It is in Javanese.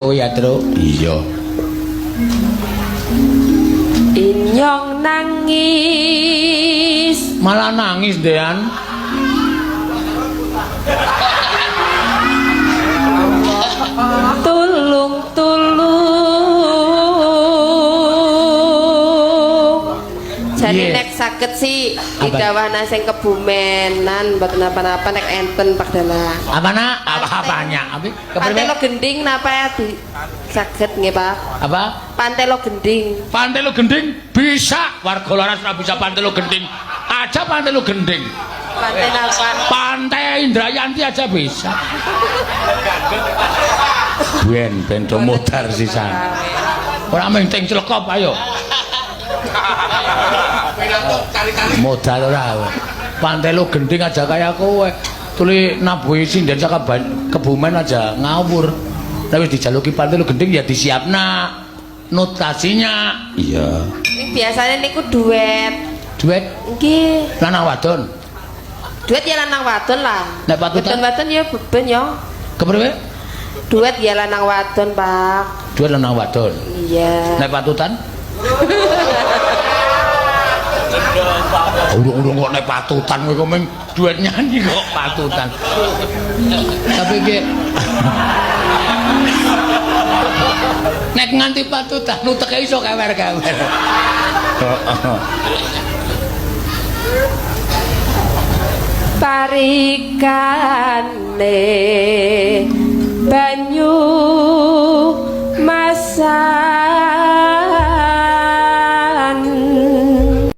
Oh ya, Tru. Iya. Inyong nangis. Malah nangis, Dean. Tulung. Jadi nek saged sih didawana sing kebumenan mboten napa-napa nek enten Pak Dala. Apa nak? Apanya? Pantelo gending napa di saged nggih Pak? Apa? Pantelo gending. Pantelo gending bisa. Warga laras ora bisa pantelo gending. Aja pantelo gending. Pantai napa? Pantai Indrayanti aja bisa. Ben do modar sisan. Ora menting celekop ayo. Modal ora. Pantelo gending aja kayak kowe. Tuli nabuhi sinden saka Kebumen aja ngawur. Nek wis dijaluki pantelo gending ya disiapna notasinya. Iya. Ini biasanya niku duet. Duet? Nggih. Lanang wadon. Duet ya lanang wadon lah. Nek patutan? Wadon ya beben ya. Kepriwe? Duet ya lanang wadon, Pak. Duet lanang wadon. Iya. Nek patutan? Urung kok nek patutan kowe kok mung duet nyanyi kok patutan. Tapi ki nek nganti patutan uteke iso kewer-kewer. Parikane banyu masak